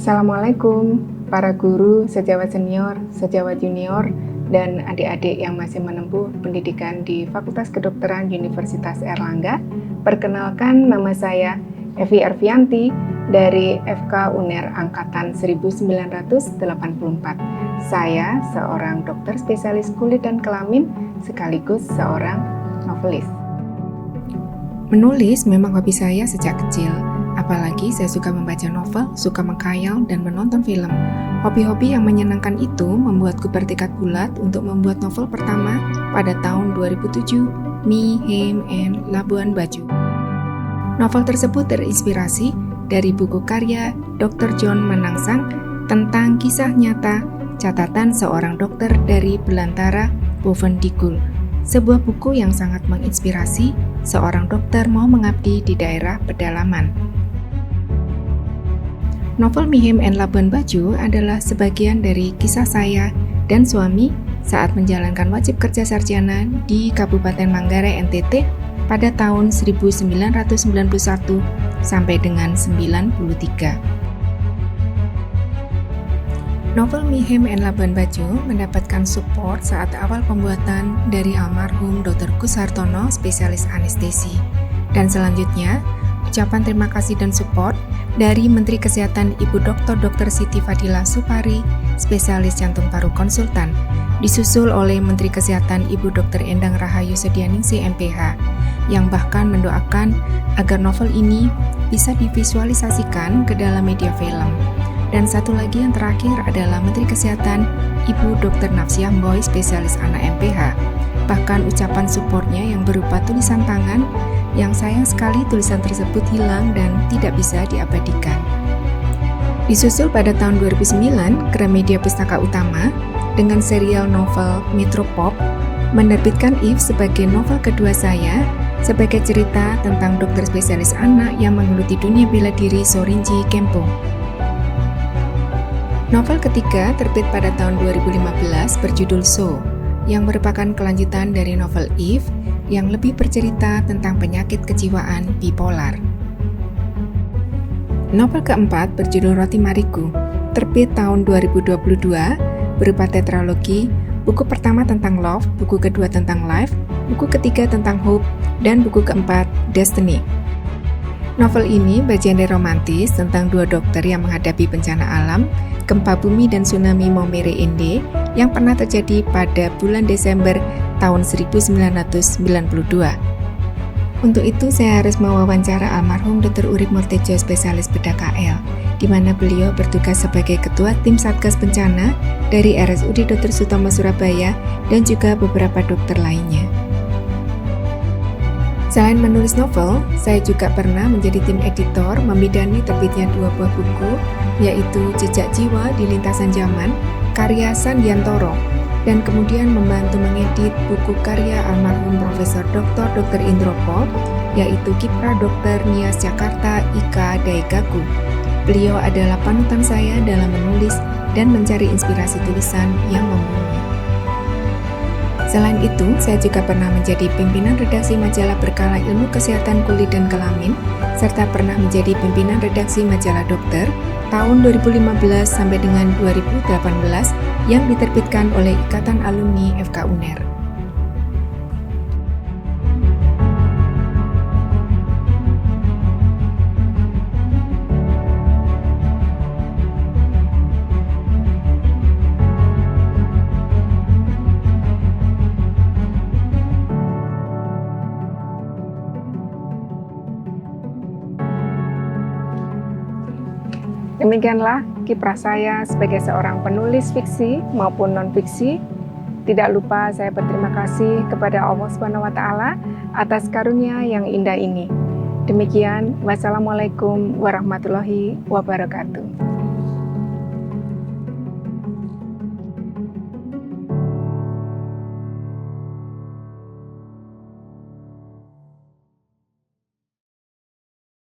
Assalamualaikum para guru, sejawat senior, sejawat junior, dan adik-adik yang masih menempuh pendidikan di Fakultas Kedokteran Universitas Airlangga. Perkenalkan, nama saya Evi Ervianti dari FK UNER Angkatan 1984. Saya seorang dokter spesialis kulit dan kelamin sekaligus seorang novelis. Menulis memang hobi saya sejak kecil. Apalagi saya suka membaca novel, suka menghayal, dan menonton film. Hobi-hobi yang menyenangkan itu membuatku bertekad bulat untuk membuat novel pertama pada tahun 2007, Me, Him, and Labuan Bajo. Novel tersebut terinspirasi dari buku karya Dr. John Manangsang tentang kisah nyata catatan seorang dokter dari Belantara, Bovendigul. Sebuah buku yang sangat menginspirasi seorang dokter mau mengabdi di daerah pedalaman. Novel Me, Him, and Labuan Bajo adalah sebagian dari kisah saya dan suami saat menjalankan wajib kerja sarjana di Kabupaten Manggarai, NTT pada tahun 1991 sampai dengan 93. Novel Me, Him, and Labuan Bajo mendapatkan support saat awal pembuatan dari almarhum Dr. Gus Hartono, spesialis anestesi. Dan selanjutnya, ucapan terima kasih dan support dari Menteri Kesehatan Ibu Dr. Siti Fadila Supari, spesialis jantung paru konsultan, disusul oleh Menteri Kesehatan Ibu Dr. Endang Rahayu Sedianingsih MPH, yang bahkan mendoakan agar novel ini bisa divisualisasikan ke dalam media film. Dan satu lagi yang terakhir adalah Menteri Kesehatan Ibu Dr. Nafsiah Mboy, spesialis anak MPH. Bahkan ucapan supportnya yang berupa tulisan tangan, yang sayang sekali tulisan tersebut hilang dan tidak bisa diabadikan. Disusul pada tahun 2009, Gramedia Pustaka Utama dengan serial novel Metropop menerbitkan If sebagai novel kedua saya sebagai cerita tentang dokter spesialis anak yang menggeluti dunia bela diri Sorinji Kempo. Novel ketiga terbit pada tahun 2015 berjudul So, yang merupakan kelanjutan dari novel If yang lebih bercerita tentang penyakit kejiwaan bipolar. Novel keempat berjudul Roti Mariku, terbit tahun 2022, berupa tetralogi, buku pertama tentang love, buku kedua tentang life, buku ketiga tentang hope, dan buku keempat Destiny. Novel ini bergenre romantis tentang dua dokter yang menghadapi bencana alam, gempa bumi dan tsunami Momere Ende yang pernah terjadi pada bulan Desember tahun 1992. Untuk itu saya harus mewawancara almarhum Dr. Urip Mortejo, spesialis bedah KL, di mana beliau bertugas sebagai ketua tim Satgas Bencana dari RSUD Dr. Sutomo Surabaya dan juga beberapa dokter lainnya. Selain menulis novel, saya juga pernah menjadi tim editor membidani terbitnya dua buah buku, yaitu Jejak Jiwa di Lintasan Zaman, karya Sandiantoro, dan kemudian membantu mengedit buku karya almarhum Profesor Dr. Indropol, yaitu Kiprah Dr. Nias Jakarta Ika Daigaku. Beliau adalah panutan saya dalam menulis dan mencari inspirasi tulisan yang mumpuni. Selain itu, saya juga pernah menjadi pimpinan redaksi majalah berkala Ilmu Kesehatan Kulit dan Kelamin, serta pernah menjadi pimpinan redaksi majalah Dokter tahun 2015 sampai dengan 2018 yang diterbitkan oleh Ikatan Alumni FK UNER. Demikianlah kiprah saya sebagai seorang penulis fiksi maupun non-fiksi. Tidak lupa saya berterima kasih kepada Allah SWT atas karunia yang indah ini. Demikian, wassalamualaikum warahmatullahi wabarakatuh.